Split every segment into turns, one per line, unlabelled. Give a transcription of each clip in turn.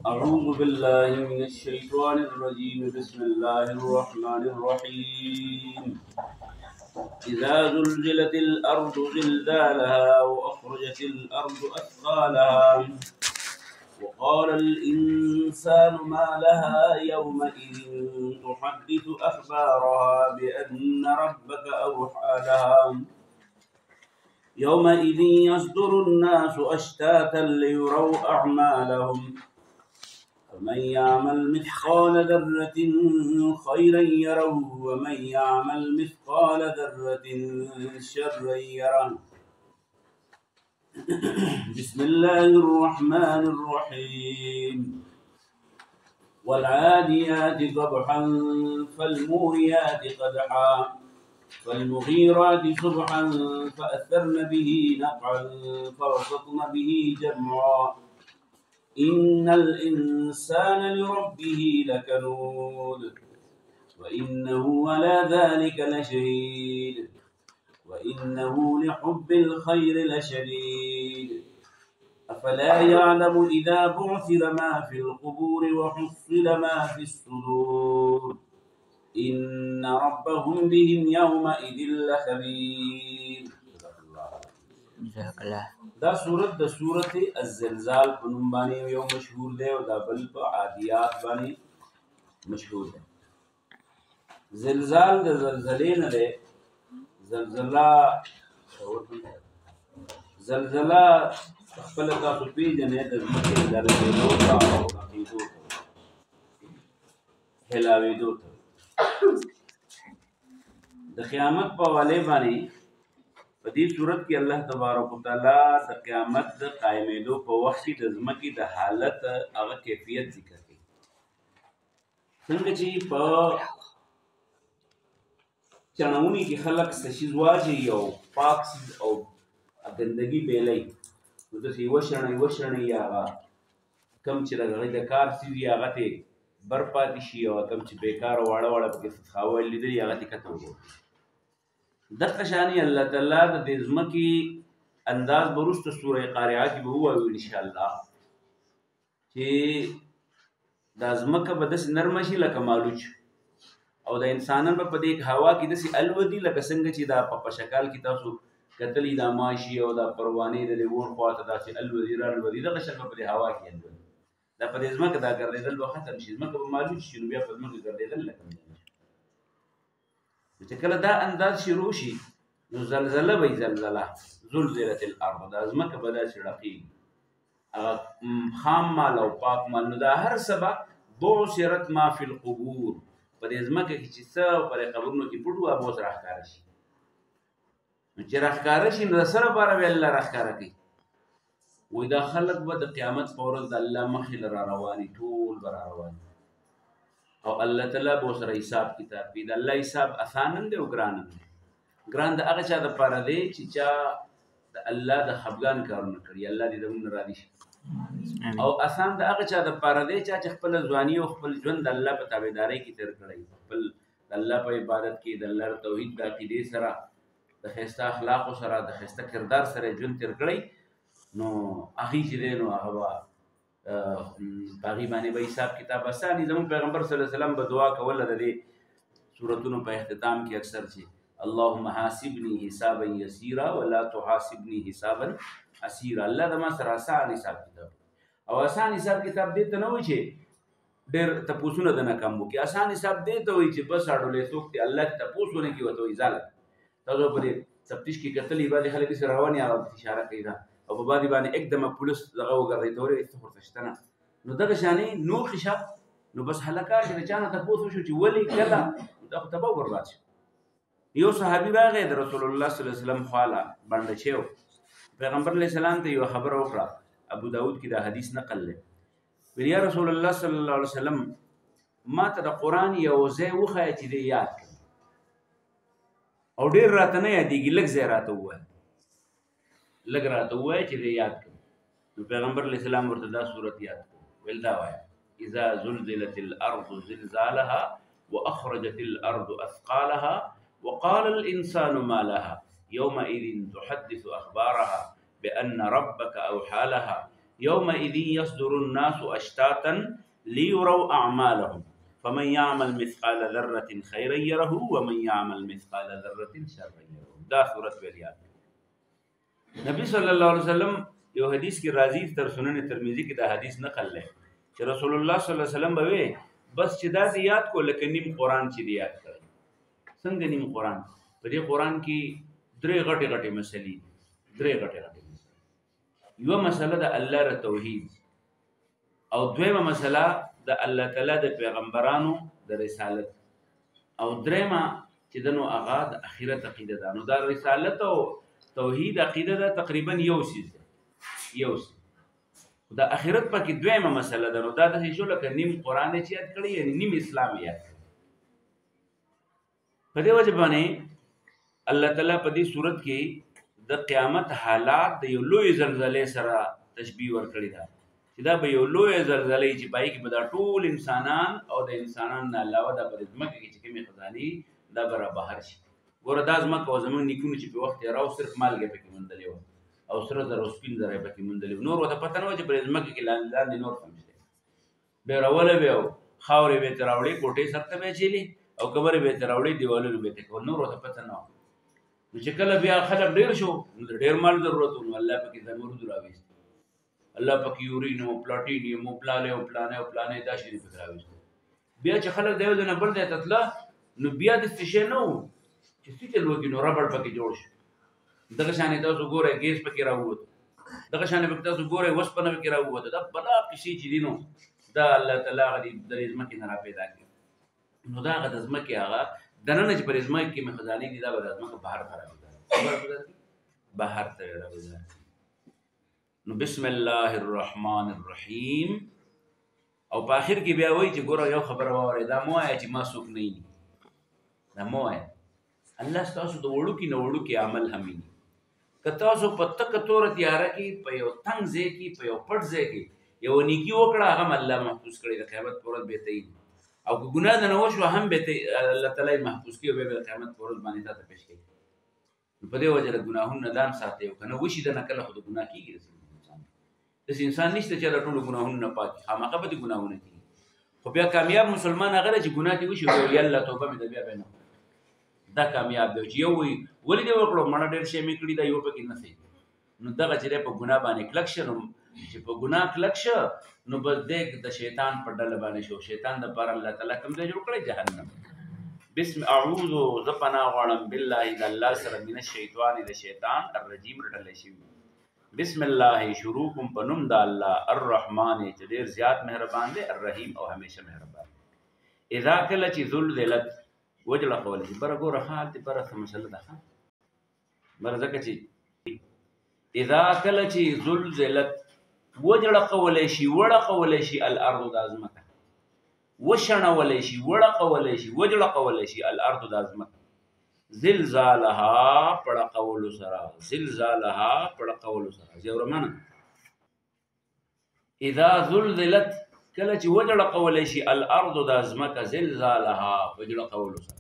أعوذ بالله من الشيطان الرجيم. بسم الله الرحمن الرحيم. إذا زلزلت الأرض زلزالها وأخرجت الأرض أثقالها وقال الإنسان ما لها يومئذ تحدث أخبارها بأن ربك أوحى لها يومئذ يصدر الناس أشتاتا ليروا أعمالهم فمن يعمل مثقال ذرة خيرا يره ومن يعمل مثقال ذرة شرا يره. بسم الله الرحمن الرحيم. والعاديات ضبحا فالموريات قدحا فالمغيرات صبحا فأثرن به نقعا فوسطن به جمعا إن الإنسان لربه لكنود وإنه على ذلك لشهيد وإنه لحب الخير لشديد. أفلا يعلم إذا بعثر ما في القبور وحصل ما في الصدور إن ربهم بهم يومئذ لخبير. دا سورة دا سورة الزلزال پنوم بانی یو مشهور دے و دا بل پا عادیات بانی مشهور دے. زلزال دا زلزلین دے زلزلہ خپلتا سپی جنے دا زمکی درزے دوتا و عقیدو حلاوی دوتا. دا قیامت پا والے بانی په دې صورت کې الله تبارک وتعالی د قیامت د قائمېدو په وخت کې د ځمکې د حالت هغه کیفیت ذکر کوي. څنګه چې په چڼوني کې خلک څه شي واچوي او پاک او ګندګي بیلوي نو داسې یوه شڼۍ یا هغه کوم چې د هغې د کار څیز وي هغه ترې بر پاتې شي او کوم چې بېکاره واړه پکې خاوه لیدلي هغه ترې کته وګوري. دغه شانی الله تعالی د دې ځمکې انداز وروسته سوره قارعه کې به ووایو انشاءالله چې دا ځمکه به داسې نرمه شي لکه مالوچ او د انسانان به په دې هوا کې داسې الودي لکه څنګه چې دا په شکل کې تاسو کتلي دا ماشي او دا پروانې د اور خواته داسې الودي رالودي دغه شکل په دې هوا کې الودي. دا په دې ځمکه دا ګرځېدل به ختم شي. ځمکه به مالوچ شي نو بیا په ځمکه ګرځېدل نه کوي. چې کله دا انداز شروع شي نو زلزله به زلزله زلزلت الارض دا ځمکه به داسې ړقېږي هغه خام مال او پاک مال نو دا هر څه به بعثرت ما فی القبور په دې ځمکه کې چې څه په دې قبرونو کې پټ وو هغه اوس راښکاره شي. نو چې راښکاره شي نو د څه لپاره به الله راښکاره کوي؟ وایي دا خلک به د قیامت په ورځ د الله مخې له را رواني ټول به را رواني او الله تعالی به ورسره حساب کتاب کوي. د الله حساب اسان هم دی او ګران هم دی. ګران د هغه چا دپاره دی چې چا د الله د خفګان کارونه کړي الله دې د موږ نه راضي شي او اسان د هغه چا دپاره دی چې خپله ځواني او خپل ژوند د الله په تابعدارۍ کې تېر کړی خپل د الله په عبادت کې د الله توحید د عقیدې سره د ښایسته اخلاقو سره د ښایسته کردار سره ژوند تېر کړی نو هغې چې دی نو هغه به په هغې باندې به حساب کتاب اساني. زموږ پیغمبر صلی الله علیه وسلم به دعا کوله د دې صورتونو په اختتام کې اکثر چې اللهم حاسبني حسابا یسیرا ولا تحاسبني حسابا عسیرا. الله د ما سره اسان حساب کتاب او اسان حساب کتاب دې ته نه وایي چې ډېر تپوسونه د نه کم وکړي. اسان حساب دې ته وایي چې بس اړولی څوک دی الله ته تپوس ونه کړي ورته وایي ځاله تاسو په دې سفتیش کې کتلي بعضې خلک داسې روانې هغه اشاره کوي دا او په بعضې باندې اکدمه پولیس دغه وګرځوي ته ورې څه ورته شته نه نو دغه شانې نوخې شه نو بس هلکه چې د چا نه تپوس وشو چې ولې کله دا خو تباه برباد شي. یو صحابي راغی د رسول الله صلی الله علیه وسلم خواله بنډه شوی پیغمبر علیه السلام ته یوه خبره وکړه. ابو داود کې دا حدیث نقل دی. ویل یا رسول الله صلی الله علیه وسلم ما ته د قرآن یو ځای وښایه چې دی یاد کړم او ډېر راته نه یادېږي لږ ځای راته ووایه چې دی یاد کړم. نو پیغمبر علیه السلام ورته دا صورت یاد کړو ویل دا وایه اذا زلزلت الارض زلزالها واخرجت الارض اثقالها وقال الانسان ما لها يومئذ تحدث اخبارها بان ربك اوحى لها يومئذ يصدر الناس اشتاتا ليروا اعمالهم فمن يعمل مثقال ذره خيرا يره ومن يعمل مثقال ذره شرا يره. دا سورۃ ویلیات. نبی صلی الله علیه وسلم یو حدیث کې راځي تر سنن ترمذی کې دا حدیث نقل لې چې رسول الله صلی الله علیه وسلم به بس چې دا یاد کو لکه نیم قران چې یاد کړي. څنګه نیم قران؟ په دې قران کې درې غټه مسلې، درې غټه یو مسله د الله ر توحید او دویمه مسله د الله تعالی د پیغمبرانو د رسالت او دریمه چې دنو هغه د اخرت عقیده ده. نو دا رسالت او توحید عقیده ده تقریبا یو سیز ده، یو سیز د اخرت پکې دویمه مسله ده. نو دا د شو لکه نیم قران چې یاد کړی یعنی نیم اسلام یاد کړی. په دې وجه باندې الله تعالی په دې صورت کې د قیامت حالات د یو لوی زلزلې سره تشبیه ورکړی ده چې دا به یو لوی زلزلې چې پای کې به دا ټول انسانان او د انسانان نه علاوه د پرځمکه کې چې کومې خزاني دا به را بهر شي. ګوره دا ځمکه او زمونږ نیکونو چې په وخت یې راو صرف مالګې پکې موندلې وه او سره زر او سپین زر یې پکې موندلې وه، نور ورته پته نه وه چې پرځمکه کې لاندې نور هم شته. بیا راولی به او خاورې به یې ترې راوړې، کوټې سر ته به یې چیلې او قبرې به یې ترې راوړې، دیوالونه به یې ترې کول، نور ورته پته نه وه. نو چې کله بیا خلک ډېر شو نو د ډېر مال ضرورت و، نو الله پکې زمرود راویست، الله پکې یورینیم او پلاټینیم او پلانې او پلانې او پلانې دا شي پکې راویست. بیا چې خلک د یو ځای نه بل ځای ته تله نو بیا داسې شی نه و چې څه چل وکړي نو ربړ پکې جوړ شي. دغه شانې تاسو ګورئ ګیس پکې راووت، دغه شانې پکې تاسو ګورئ اوسپنه پکې راووته. دا بلا کیسې چې دي نو دا الله تعالی هغه د ځمکې نه راپیدا کړي. نو دا هغه د ځمکې هغه دننه چې پر ځمکې کې مې خزانې دي دا به د ځمکه بهر ته راوځي، بهر ته راوځي. نو بسم الله الرحمن الرحیم. او په آخر کې بیا وایي چې ګوره یو خبره واورئ، دا مه وایه چې ما څوک نه ویني، دا مه وایه. الله ستاسو د وړوکي نه وړوکي عمل هم ویني. که تاسو په تکه توره تیاره کې په یو تنګ ځای کې په یو پټ ځای کې یو نیکي وکړه هغه هم الله محفوظ کړی د قیامت په ورځ به ته وي. او که ګناه دنه وشوه هم به الله تعالی محفوظ کړي او بیا به د قیامت په ورځ باندې تا ته پیش کوي. نو په دې وجه د ګناهونو نه ځان ساتئ او که نه وشي دنه کله خو د ګناه کېږي. داسې انسان نشته چې د ټولو ګناهونو نه پاک وي، خامخا به دې ګناهونه کېږي. خو بیا کامیاب مسلمان هغه دی چې ګناه دې وشي او یا الله توبه مې ده بیا به نه، دا کامیاب دی. چې یو وایي ولې دې وکړو مړه ډېر شی مې کړي دا یو پکې نه صحیح، نو دغه چې دی په ګناه باندې کلک شه. نو چې په ګناه کلک شه نو بس دی د شیطان په ډله باندې شو. شیطان دپاره الله تعالی کوم ځای جوړ کړی؟ جهنم. بسم اعوذ زه پناه غواړم بالله د الله سره من الشیطان د شیطان الرجیم رټلی شوي. بسم الله شروع کوم په نوم د الله الرحمن چې ډېر زیات مهربان دی، الرحیم او همیشه مهربان. اذا کله چې زلزلت وجړه کولی شي. بره ګوره ښه هلته بره څه مسله ده ښه بره ځکه چې اذا کله چې زلزلت وجړه کولی شي وړه کولی شي الارض دا ځمکه، وشڼولی شي وړه کولی شي وجړه کولی شي الارض دا ځمکه، زلزالها پړه کولو سره، زلزالها پړه کولو سره. زیورمنه اذا زلزلت کله چې وجړه کولی شي الارض دا ځمکه، زلزالها وجړه کولو سره،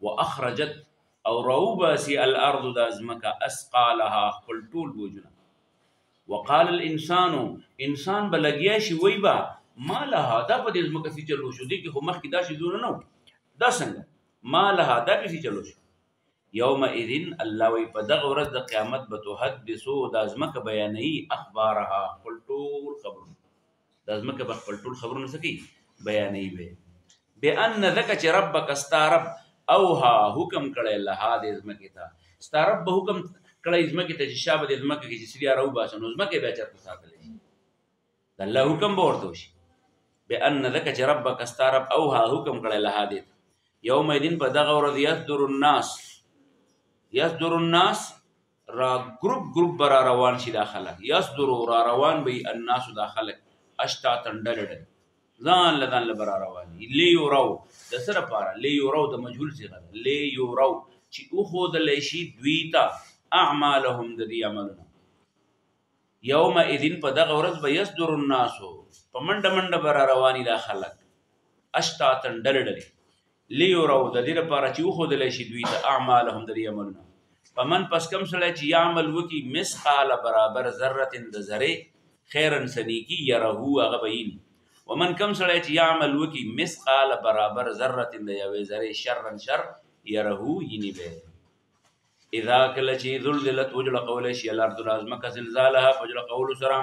واخرجت او راوباسي الارض دا ځمکه اسقالها خپل ټول بوجونه، وقال الانسان انسان به لګیا شي وایي به ما لها دا په دې ځمکه څه چلو شو، دې کې خو مخکې دا شیزونه نه وو، دا څنګه ما لها دا کې څه چلو شو. یومئذ الله وایي په دغه ورځ د قیامت به تحدثو دا ځمکه بیانوي اخبارها خپل ټول خبرونه، دا ځمکه به خپل ټول خبرونه څه کوي؟ بیانوي به بأن ځکه چې ربک ستا رب اوها حکم کړی لها دې ځمکې ته، ستا رب به حکم کړی ځمکې ته چې شا به دې ځمکه کې چې سړي راوباسه نو ځمکې بیا چېرته ساتلی شي؟ د الله حکم به ورته وشي. بأن ځکه چې ربک ستا رب اوها حکم کړی لها دې ته. یومئذ په دغه ورځ یصدر الناس را ګروپ به را روان شي دا خلک، یصدرو را روان به الناس دا خلک اشتاتن ډلې ډلې ځان له ځان له به را روان وي. لیورو د څه لپاره؟ لیورو د مجهول صیغه ده، لیورو چې وښودلی شي دوی ته اعمالهم د دې عملونه. یومئذ په دغه ورځ به یصدر الناسو په منډه منډه به را رواني دا خلک اشتاتن ډلې ډلې لیورو د دې لپاره چې وښودلی شي دوی ته اعمالهم د دې عملونه. په من پس کم سړی چې یعمل وکړي مثقال برابر ذرة د ذرې خیرن سنیکی یرهو هغه به ویني ومن کم سړی چې یعمل وکړي مثقال برابر ذره د یوې ذرې شرا شر یرهو ییني به اذا کله چې زلزلت وجړه قولی شي الارض ازمکه زلزالها وجړه قول سره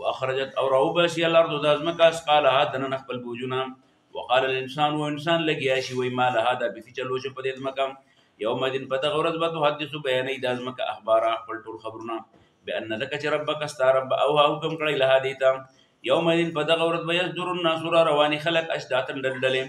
واخرجت او روبشي الارض ازمکه اسقالها دنن خپل بوجونه وقال الانسان وانسان لګیا شي وای مال هذا به چلو شو په دې ازمکه یوم دین په دغه ورځ به تحدث بیانې د ازمکه اخبار خپل ټول خبرونه بان ذک چې ربک استرب او حکم کړی له دیتا یوم دین په دغه ورځ به یصدر الناس رواني خلق اشداتن دلدلې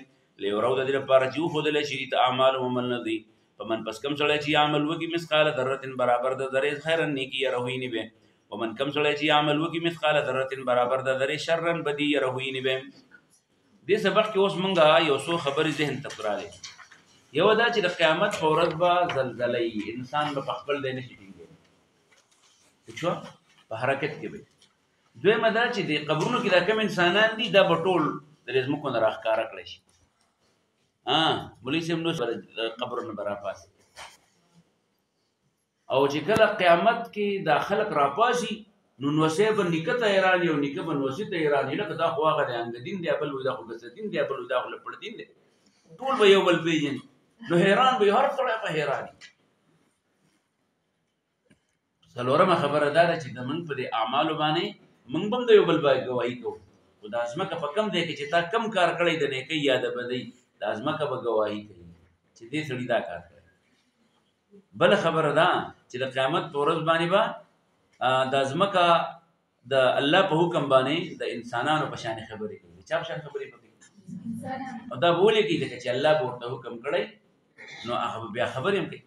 لیورو د دې لپاره چې خو دل شي ته اعمال ومن ندی فمن پس کم سړی چې عمل وکي مثقال ذره برابر د ذره خیرن نیکی روینی به ومن کم سړی چې عمل وکي مثقال ذره برابر د ذره شرن بدی روینی به دې سبق کې اوس مونږه یو څو خبرې ذهن ته راغلي یو دا چې د قیامت په ورځ به زلزلې انسان به خپل دی نشي ټینګي څه په حرکت کې به دویمه دا چې د قبرونو کې دا کم انسانان دي دا به ټول د رزمکو نه راښکاره کړی شي مولوی صاحب نو قبرونه به راپاسي او چې کله قیامت کې دا خلق راپاسي نو نوسې به نیکه ته حیران یو نیکه به نوسې ته حیران لکه دا خو هغه دی انګدین دی بل دا خو ګسدین دی بل دا خو لپړدین دی ټول به یو بل پیژني نو حیران به هر سړی په حیران څلورمه خبره دا ده چې د موږ په دې اعمالو باندې موږ به د یو بل باندې ګواهي کوو خو د ازمکه په کم دی کې چې تا کم کار کړی د نیکۍ یا د بدۍ د ازمکه به ګواهي کوي چې دې سړي دا کار کړی بل خبره ده چې د قیامت په ورځ باندې به د ازمکه د الله په حکم باندې د انسانانو په شان خبرې کوي چا په شان خبرې کوي او دا بولې کې چې الله به ورته حکم کړی نو هغه بیا خبرې هم کوي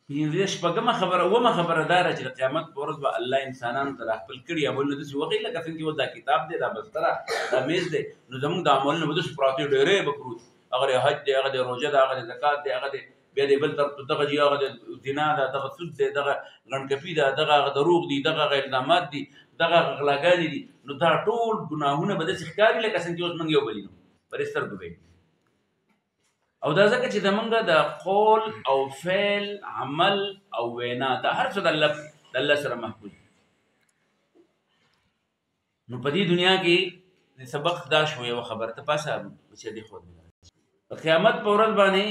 پنځه شپږمه خبره اومه خبره دا چې د قیامت په ورځ به الله انسانانو ته خپل کړي عملونه داسې وښیي لکه څنګه چې دا کتاب دی دا بستره دا میز دی نو زموږ د عملونه به داسې پراته ډېرې به پروت هغه د حج دی هغه د روژه ده هغه د زکات دی هغه د بیا د بل طرف دغه جي هغه د زنا ده دغه سود دی دغه لنډکپي ده دغه دروغ دي دغه الزامات دي دغه غلاګانې دي نو دا ټول ګناهونه به داسې ښکاري لکه څنګه چې اوس موږ یو بل وینو پر سترګو به او دا ځکه چې زمونږ د قول او فعل عمل او وینا دا هر څه د الله سره محفوظ نو په دې دنیا کې د سبق دا شو یو خبره ته پاسه چې دی خو په قیامت په ورځ باندې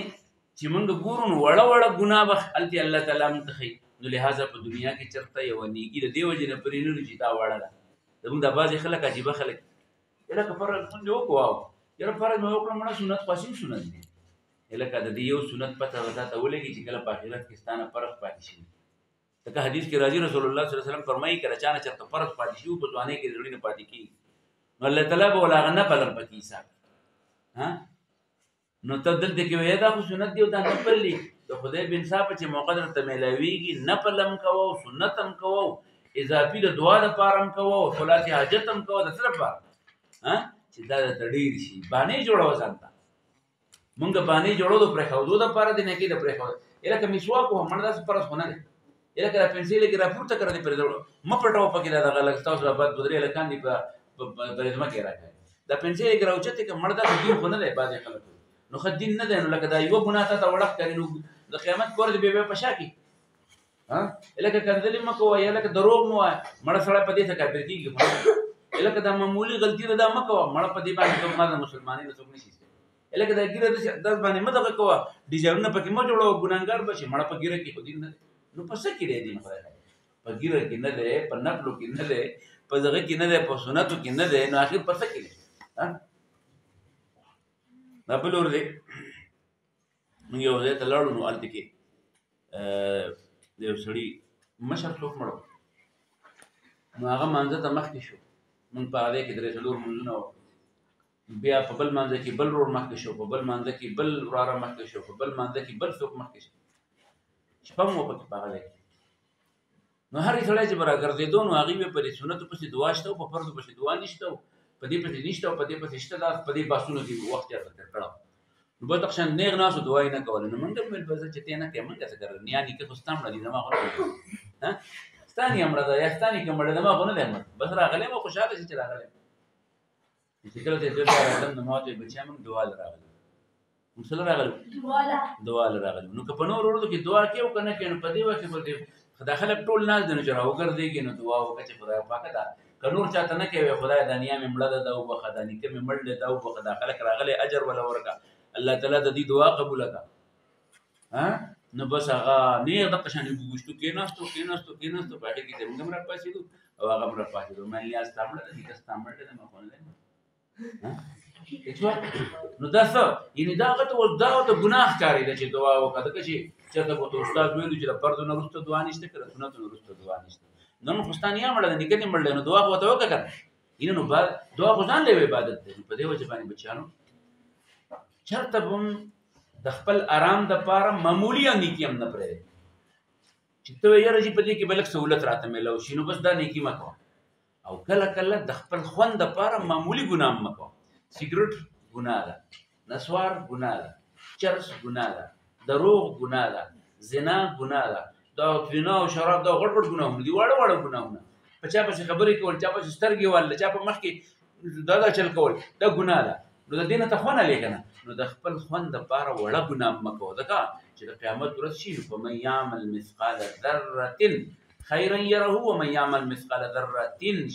چې موږ ګورو نو وړه وړه ګناه به هلته الله تعالی موږ ته ښیي نو لهذا په دنیا کې چېرته یوه نیکي د دې وجې نه پرې نه چې دا وړه ده زموږ دا بعضې خلک عجیبه خلک یاره که فرض مونږ وکړو یاره فرض مې وکړم مړه سنت خاص سنت دی لکه د دې یو سنت پته وتا ته ولګي چې کله په آخرت کې ستانه فرض پاتې شي لکه حدیث کې راځي رسول الله صلی الله علیه وسلم فرمایي کله چانه چرته فرض پاتې شي په ځواني کې ضروري نه پاتې کی نو الله تعالی به ولا غنه پلم پکې حساب نو ته دلته کې وای دا خو سنت دی او دا نه پلي د خدای بن صاحب چې موقع درته ملاويږي نه پلم کوو سنت هم کوو اضافي د دعا لپاره هم کوو صلات حاجت هم کوو د څه لپاره چې دا د ډیر شي باندې جوړو ځانته مونږ باندې جوړو د پرخودو د پاره د نه کې د پرخود الکه مسواک هم مړه داس پرس خونه نه الکه را پنسل کې را پورته کړی پر دړو م پټاو پکې دا غلط تاسو بعد بدري لکان دی په پرېزما کې راځي دا پنسل کې راوچته کې مړه داس دین خونه نه باندې خلک نو خدین نه دی نو لکه دا یو ګناه ته وړخ کړي نو د قیامت پر دې به پشا کی الکه کنځلې مکو یا لکه دروغ مو مړه سره په دې څه کار کیږي الکه دا معمولی غلطی ده مکو مړه په دې باندې کومه مسلمانې نه څوک نشي الکه دا ګیره د باندې مدغه کوه ډیزاینونه پکې مو جوړو ګناګار بشي مړه په ګیره کې خو دین نه نو پس کې دی دین خدای په ګیره کې نه ده په نقلو کې نه ده په دغه کې نه ده په سنتو کې نه ده نو اخر پس کې دی دا بل ور دی نو یو ځای ته لاړو نو الته کې یو سړی مشر څوک مړو نو هغه مانځه ته مخکې شو مونږ په هغه کې درې څلور مونږونه بیا په بل مانځه کې بل ور مخکې شو په بل مانځه کې بل وراره مخکې شو په بل مانځه کې بل څوک مخکې شو شپه مو پکې په هغه کې نو هر سړی چې راګرځېدو نو هغې به په دې سنتو پسې دعا شته او په فرضو پسې دعا نشته په دې پسې نشته او په دې پسې شته دا په دې باسونو کې وخت یې تېر کړی نو به تقشن نیغ ناسو دعا یې نه کوله نو موږ هم ویل بس چې ته نه کوې موږ څه کوو نیا نیکه خو ستا مړه دي زما خو نه ستا نیا مړه ده یا ستا نیکه مړه ده زما خو نه دی مړ بس راغلی مو خوشحاله شي چې راغلی چې کله ته دې راغلم نو ما ته بچیا موږ دعا راغلی موږ سره راغلو دعا راغلو نو که په نور ورځو کې دعا کې او کنه کې نو په دې وخت کې خدای خلک ټول ناز دي نو چې راوګرځېږي نو دعا وکړه چې خدای پاکه دا که نور چاته نه کوي خدای دا نیا مې مړه ده دا وبخه دا نیکه مې مړ دی دا وبخه دا خلک راغلی اجر ولا ورکړه الله تعالی د دې دعا قبوله کړه نو بس هغه نیغ دغه شانې وګوشتو کېناستو په هغې کې زموږ هم راپاڅېدو او هغه هم راپاڅېدو من لیا ستا مړه ده نیکه ستا مړ دی ما خو نه دی نو دا څه یعنې دا هغه ته اوس دا ورته ګناه ښکارېده چې دعا وکړه ځکه چې چېرته به ورته استاد ویلو چې د فرضو نه وروسته دعا نشته که د سنتو نه وروسته دعا نشته نن خو ستا نیا مړه ده نیکه دې مړ دی نو دعا خو ورته وکړه که نه یعنې نو دعا خو ځان له یو عبادت دی په دې وجه باندې بچیانو چېرته به هم د خپل آرام دپاره معمولي هم نیکي هم نه پرېږدئ چې ته وایې یاره چې په دې کې به لږ سهولت راته میلاو شي نو بس دا نیکي مه کوه او کله کله د خپل خوند دپاره معمولي ګناه هم مه کوه سګرټ ګناه ده نسوار ګناه ده چرس ګناه ده دروغ ګناه ده زنا ګناه ده دا زنا او شراب دا غټ غټ ګناهونه دي واړه واړه ګناهونه په چا پسې خبرې کول چا پسې سترګې وال چا په مخ کې دا چل کول دا ګناه ده نو د دې نه ته خوند هلې که نه نو د خپل خوند دپاره وړه ګناه مه کوه ځکه چې د قیامت ورځ شي نو فمن یعمل مثقال ذرة خیرا یره ومن یعمل مثقال ذرة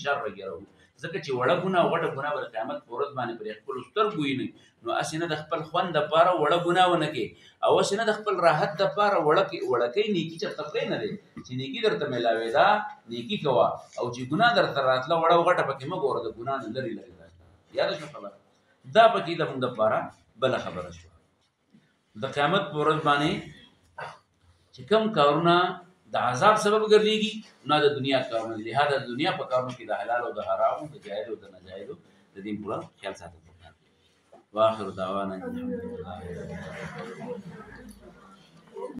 شرا یره ځکه چې وړه ګناه غټه ګناه به د قیامت په ورځ باندې پرې خپلو سترګو وینئ نو هسې نه د خپل خوند دپاره وړه ګناه ونه کړې او هسې نه د خپل راحت دپاره وړکۍ نیکي چېرته پرې نه دی چې نیکي درته میلاوېده نیکي کوه او چې ګناه درته راتله وړه او غټه پکې مه ګوره د ګناه نه لرې لرې یاده شوه خبره دا پکې زموږ دپاره بله خبره شوه د قیامت په ورځ باندې چې کوم کارونه د عذاب سبب ګرځېږي نه د دنیا کارونه دي لهذا د دنیا په کارونو کې د حلال او د حرامو د جایز او د ناجایزو د دې پوره خیال ساتل پکار دی واخر دعوانا الحمدلله